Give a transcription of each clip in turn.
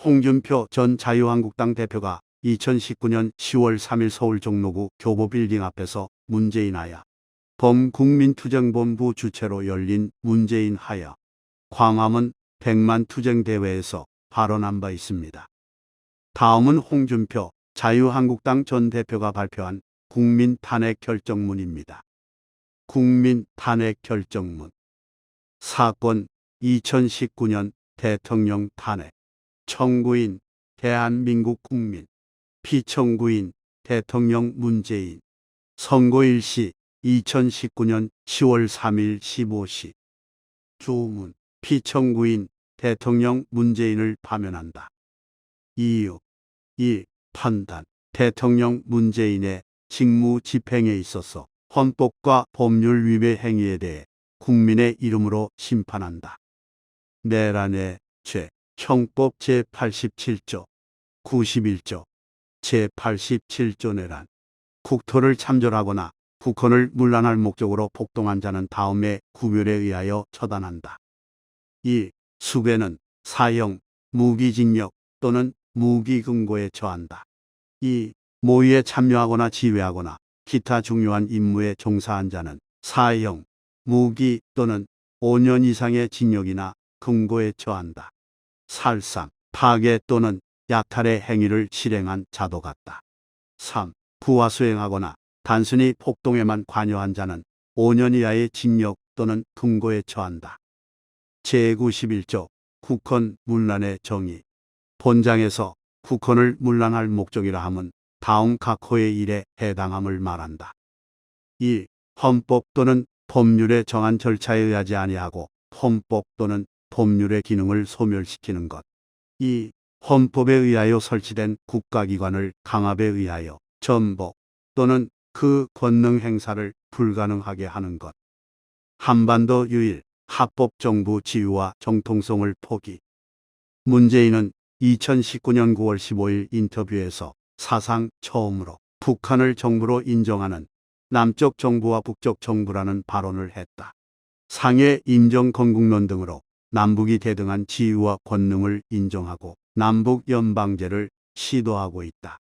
홍준표 전 자유한국당 대표가 2019년 10월 3일 서울 종로구 교보빌딩 앞에서 문재인 하야 범국민투쟁본부 주최로 열린 문재인 하야 광화문 100만 투쟁대회에서 발언한 바 있습니다. 다음은 홍준표 자유한국당 전 대표가 발표한 국민 탄핵 결정문입니다. 국민 탄핵 결정문. 사건 2019년 대통령 탄핵. 청구인 대한민국 국민. 피청구인 대통령 문재인. 선고일시 2019년 10월 3일 15시. 주문. 피청구인 대통령 문재인을 파면한다. 이유. 1. 판단. 대통령 문재인의 직무 집행에 있어서 헌법과 법률 위배 행위에 대해 국민의 이름으로 심판한다. 내란의 죄. 형법 제87조, 91조, 제87조 내란. 국토를 참전하거나 국헌을 문란할 목적으로 폭동한 자는 다음의 구별에 의하여 처단한다. 1. 수배는 사형, 무기징역 또는 무기금고에 처한다. 2. 모의에 참여하거나 지휘하거나 기타 중요한 임무에 종사한 자는 사형, 무기 또는 5년 이상의 징역이나 금고에 처한다. 살상, 파괴 또는 약탈의 행위를 실행한 자도 같다. 3. 부하 수행하거나 단순히 폭동에만 관여한 자는 5년 이하의 징역 또는 금고에 처한다. 제91조 국헌 문란의 정의. 본장에서 국헌을 문란할 목적이라 함은 다음 각호의 일에 해당함을 말한다. 1. 헌법 또는 법률에 정한 절차에 의하지 아니하고 헌법 또는 법률의 기능을 소멸시키는 것. 2. 헌법에 의하여 설치된 국가기관을 강압에 의하여 전복 또는 그 권능 행사를 불가능하게 하는 것. 한반도 유일 합법정부 지위와 정통성을 포기. 문재인은 2019년 9월 15일 인터뷰에서 사상 처음으로 북한을 정부로 인정하는 남쪽 정부와 북쪽 정부라는 발언을 했다. 상해 임정건국론 등으로 남북이 대등한 지위와 권능을 인정하고 남북 연방제를 시도하고 있다.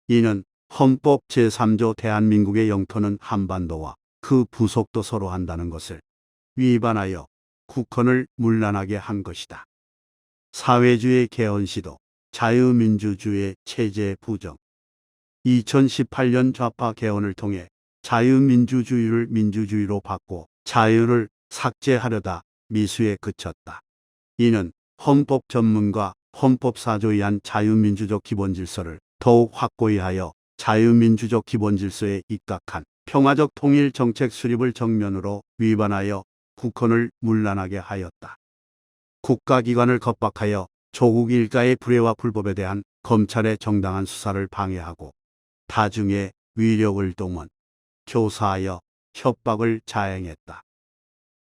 이는 헌법 제3조 대한민국의 영토는 한반도와 그 부속도 서로 한다는 것을 위반하여 국헌을 문란하게 한 것이다. 사회주의 개헌시도, 자유민주주의 체제 부정. 2018년 좌파 개헌을 통해 자유민주주의를 민주주의로 바꿔 자유를 삭제하려다 미수에 그쳤다. 이는 헌법 전문과 헌법사조에 의한 자유민주적 기본질서를 더욱 확고히 하여 자유민주적 기본질서에 입각한 평화적 통일 정책 수립을 정면으로 위반하여 국헌을 문란하게 하였다. 국가기관을 겁박하여 조국 일가의 불의와 불법에 대한 검찰의 정당한 수사를 방해하고 다중의 위력을 동원, 교사하여 협박을 자행했다.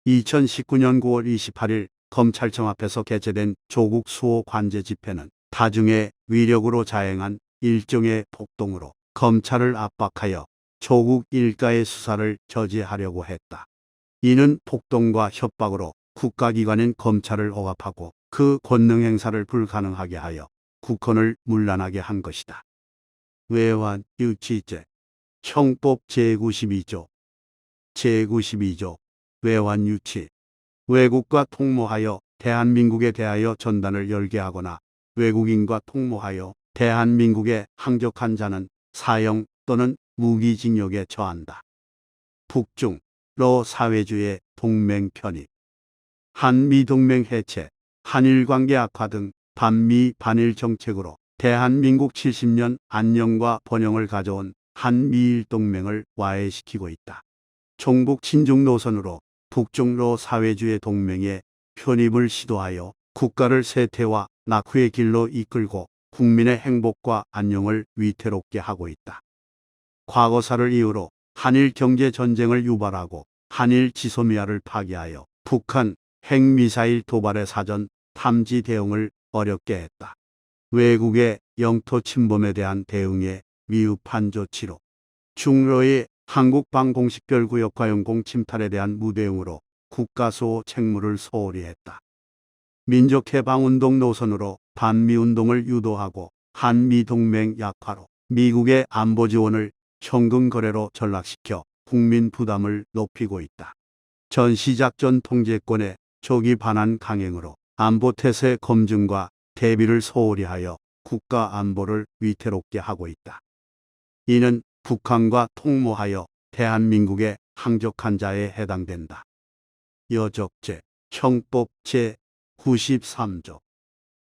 2019년 9월 28일 검찰청 앞에서 개최된 조국 수호 관제 집회는 다중의 위력으로 자행한 일종의 폭동으로 검찰을 압박하여 조국 일가의 수사를 저지하려고 했다. 이는 폭동과 협박으로 국가기관인 검찰을 억압하고 그 권능 행사를 불가능하게 하여 국헌을 문란하게 한 것이다. 외환 유치죄. 형법 제92조. 제92조 외환 유치. 외국과 통모하여 대한민국에 대하여 전단을 열게 하거나 외국인과 통모하여 대한민국에 항적한 자는 사형 또는 무기징역에 처한다. 북중 러 사회주의 동맹 편입. 한미동맹 해체, 한일관계 악화 등 반미 반일 정책으로 대한민국 70년 안녕과 번영을 가져온 한미일 동맹을 와해시키고 있다. 종북 친중 노선으로 북중러 사회주의 동맹에 편입을 시도하여 국가를 쇠퇴와 낙후의 길로 이끌고 국민의 행복과 안녕을 위태롭게 하고 있다. 과거사를 이유로 한일 경제전쟁을 유발하고 한일 지소미아를 파기하여 북한 핵미사일 도발의 사전 탐지 대응을 어렵게 했다. 외국의 영토 침범에 대한 대응에 미흡한 조치로 중러의 한국방 공식별구역과 영공 침탈에 대한 무대응으로 국가수호 책무를 소홀히 했다. 민족해방운동 노선으로 반미운동을 유도하고 한미동맹 약화로 미국의 안보 지원을 현금 거래로 전락시켜 국민 부담을 높이고 있다. 전시작전 통제권의 조기 반환 강행으로 안보태세 검증과 대비를 소홀히 하여 국가 안보를 위태롭게 하고 있다. 이는 북한과 통모하여 대한민국의 항적한 자에 해당된다. 여적죄 형법 제93조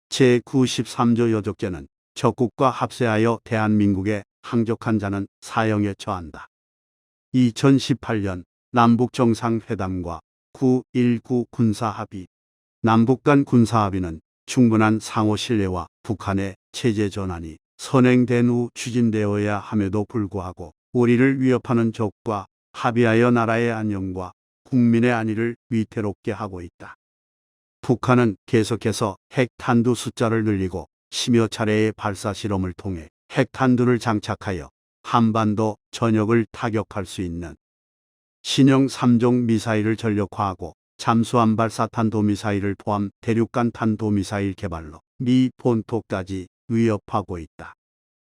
제93조 여적죄는 적국과 합세하여 대한민국의 항적한 자는 사형에 처한다. 2018년 남북정상회담과 9.19 군사합의 남북 간 군사합의는 충분한 상호 신뢰와 북한의 체제 전환이 선행된 후 추진되어야 함에도 불구하고 우리를 위협하는 적과 합의하여 나라의 안녕과 국민의 안위를 위태롭게 하고 있다. 북한은 계속해서 핵탄두 숫자를 늘리고 10여 차례의 발사 실험을 통해 핵탄두를 장착하여 한반도 전역을 타격할 수 있는 신형 3종 미사일을 전력화하고 잠수함 발사 탄도미사일을 포함 대륙간 탄도미사일 개발로 미 본토까지 위협하고 있다.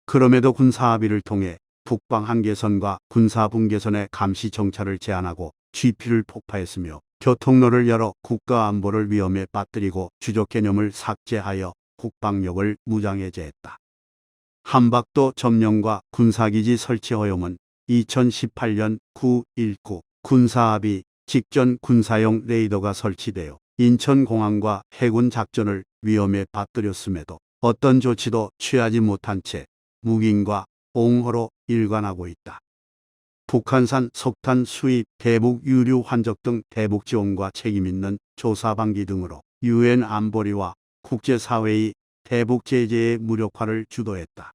그럼에도 군사합의를 통해 북방 한계선과 군사분계선의 감시 정찰을 제한하고 GP를 폭파했으며 교통로를 열어 국가 안보를 위험에 빠뜨리고 주적 개념을 삭제하여 국방력을 무장해제했다. 한박도 점령과 군사기지 설치 허용은 2018년 9.19 군사합의 직전 군사용 레이더가 설치되어 인천공항과 해군 작전을 위험에 빠뜨렸음에도 어떤 조치도 취하지 못한 채 묵인과 옹호로 일관하고 있다. 북한산 석탄 수입, 대북 유류 환적 등 대북 지원과 책임 있는 조사 방기 등으로 유엔 안보리와 국제사회의 대북 제재의 무력화를 주도했다.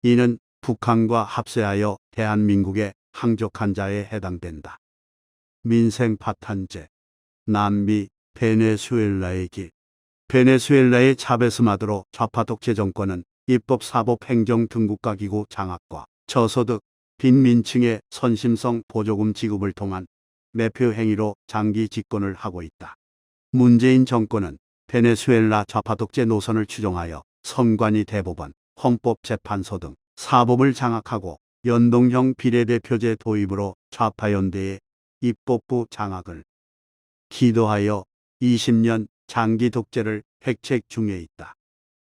이는 북한과 합세하여 대한민국의 항적한 자에 해당된다. 민생 파탄제 남미 베네수엘라의 길 베네수엘라의 차베스 마두로 좌파 독재 정권은 입법 사법 행정 등국가기구 장악과 저소득 빈민층의 선심성 보조금 지급을 통한 매표 행위로 장기 집권을 하고 있다. 문재인 정권은 베네수엘라 좌파 독재 노선을 추종하여 선관위 대법원, 헌법재판소 등 사법을 장악하고 연동형 비례대표제 도입으로 좌파 연대의 입법부 장악을 기도하여 20년 장기 독재를 획책 중에 있다.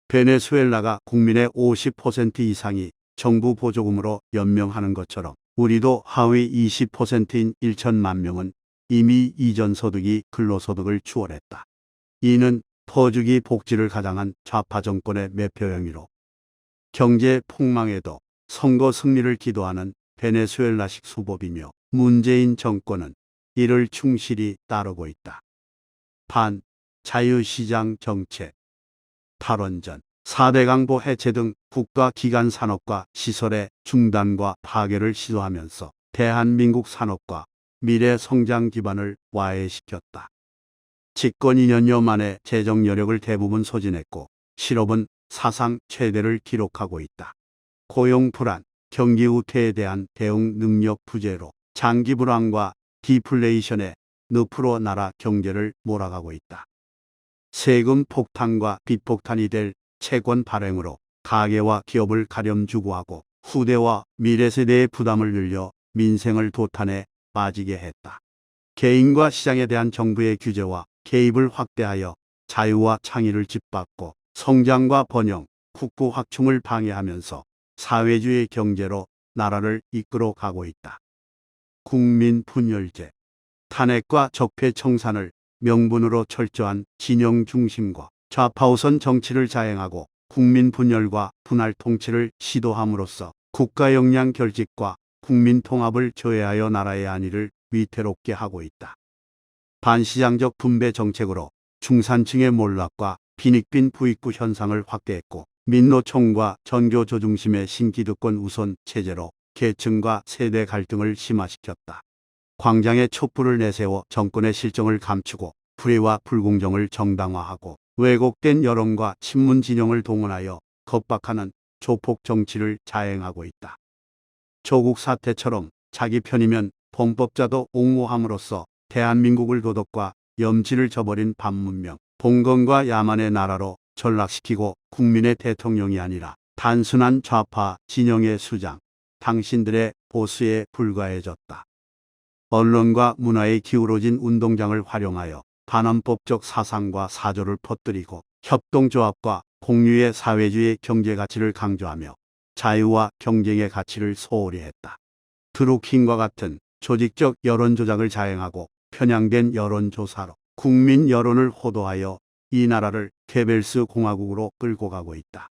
베네수엘라가 국민의 50% 이상이 정부 보조금으로 연명하는 것처럼 우리도 하위 20%인 1천만 명은 이미 이전 소득이 근로소득을 추월했다. 이는 터주기 복지를 가장한 좌파 정권의 매표 행위로 경제 폭망에도 선거 승리를 기도하는 베네수엘라식 수법이며 문재인 정권은 이를 충실히 따르고 있다. 반 자유시장 정책 탈원전 4대 강보 해체 등 국가기관 산업과 시설의 중단과 파괴를 시도하면서 대한민국 산업과 미래 성장 기반을 와해시켰다. 집권 2년여 만에 재정 여력을 대부분 소진했고 실업은 사상 최대를 기록하고 있다. 고용 불안, 경기 우퇴에 대한 대응 능력 부재로 장기 불황과 디플레이션의 늪으로 나라 경제를 몰아가고 있다. 세금 폭탄과 빚 폭탄이 될 채권 발행으로 가계와 기업을 가렴주고하고 후대와 미래 세대의 부담을 늘려 민생을 도탄에 빠지게 했다. 개인과 시장에 대한 정부의 규제와 개입을 확대하여 자유와 창의를 짓밟고 성장과 번영, 국부 확충을 방해하면서 사회주의 경제로 나라를 이끌어 가고 있다. 국민 분열제 탄핵과 적폐 청산을 명분으로 철저한 진영 중심과 좌파 우선 정치를 자행하고 국민 분열과 분할 통치를 시도함으로써 국가 역량 결집과 국민 통합을 저해하여 나라의 안위를 위태롭게 하고 있다. 반시장적 분배 정책으로 중산층의 몰락과 빈익빈 부익부 현상을 확대했고 민노총과 전교조 중심의 신기득권 우선 체제로 계층과 세대 갈등을 심화시켰다. 광장에 촛불을 내세워 정권의 실정을 감추고 불의와 불공정을 정당화하고 왜곡된 여론과 친문 진영을 동원하여 겁박하는 조폭 정치를 자행하고 있다. 조국 사태처럼 자기 편이면 범법자도 옹호함으로써 대한민국을 도덕과 염치를 저버린 반문명 봉건과 야만의 나라로 전락시키고 국민의 대통령이 아니라 단순한 좌파 진영의 수장, 당신들의 보스에 불과해졌다. 언론과 문화에 기울어진 운동장을 활용하여 반헌법적 사상과 사조를 퍼뜨리고 협동조합과 공유의 사회주의 경제 가치를 강조하며 자유와 경쟁의 가치를 소홀히 했다. 드루킹과 같은 조직적 여론조작을 자행하고 편향된 여론조사로 국민 여론을 호도하여 이 나라를 괴벨스 공화국으로 끌고 가고 있다.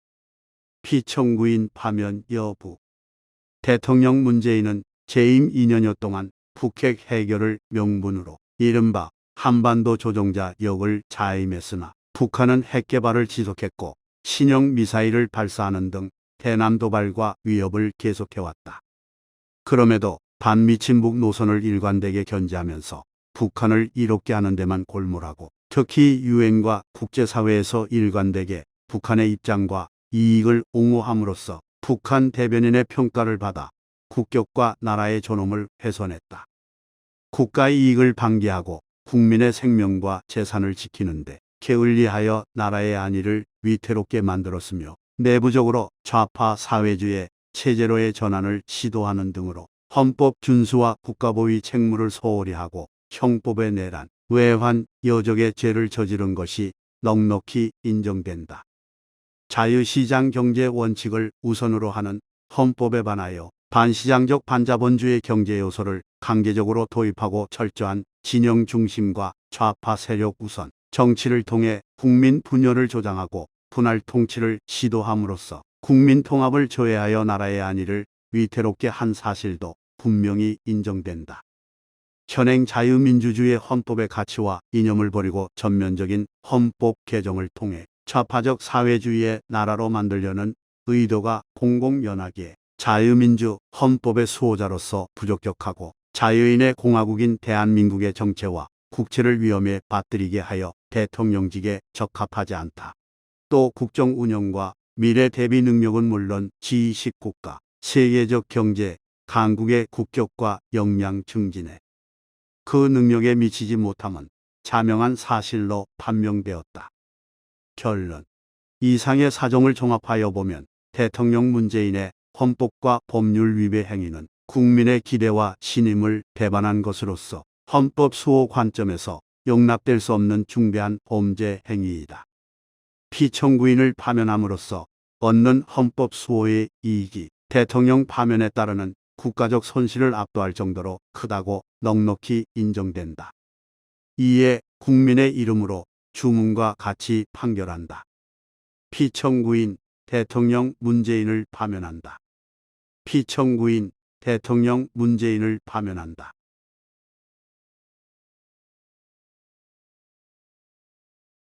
피청구인 파면 여부. 대통령 문재인은 재임 2년여 동안 북핵 해결을 명분으로 이른바 한반도 조종자 역을 자임했으나 북한은 핵 개발을 지속했고 신형 미사일을 발사하는 등 대남 도발과 위협을 계속해왔다. 그럼에도 반미친북 노선을 일관되게 견지하면서 북한을 이롭게 하는 데만 골몰하고 특히 유엔과 국제사회에서 일관되게 북한의 입장과 이익을 옹호함으로써 북한 대변인의 평가를 받아 국격과 나라의 존엄을 훼손했다. 국가의 이익을 방기하고 국민의 생명과 재산을 지키는데 게을리하여 나라의 안위를 위태롭게 만들었으며 내부적으로 좌파 사회주의 체제로의 전환을 시도하는 등으로 헌법 준수와 국가보위 책무를 소홀히 하고 형법의 내란, 외환, 여적의 죄를 저지른 것이 넉넉히 인정된다. 자유시장 경제 원칙을 우선으로 하는 헌법에 반하여 반시장적 반자본주의 경제 요소를 강제적으로 도입하고 철저한 진영 중심과 좌파 세력 우선 정치를 통해 국민 분열을 조장하고 분할 통치를 시도함으로써 국민 통합을 조회하여 나라의 안위를 위태롭게 한 사실도 분명히 인정된다. 현행 자유민주주의 헌법의 가치와 이념을 버리고 전면적인 헌법 개정을 통해 좌파적 사회주의의 나라로 만들려는 의도가 공공연하기에 자유민주 헌법의 수호자로서 부적격하고 자유인의 공화국인 대한민국의 정체와 국체를 위험에 빠뜨리게 하여 대통령직에 적합하지 않다. 또 국정 운영과 미래 대비 능력은 물론 G20 국가, 세계적 경제, 강국의 국격과 역량 증진에 그 능력에 미치지 못함은 자명한 사실로 판명되었다. 결론. 이상의 사정을 종합하여 보면 대통령 문재인의 헌법과 법률 위배 행위는 국민의 기대와 신임을 배반한 것으로서 헌법 수호 관점에서 용납될 수 없는 중대한 범죄 행위이다. 피청구인을 파면함으로써 얻는 헌법 수호의 이익이 대통령 파면에 따르는 국가적 손실을 압도할 정도로 크다고 넉넉히 인정된다. 이에 국민의 이름으로 주문과 같이 판결한다. 피청구인 대통령 문재인을 파면한다. 피청구인 대통령 문재인을 파면한다.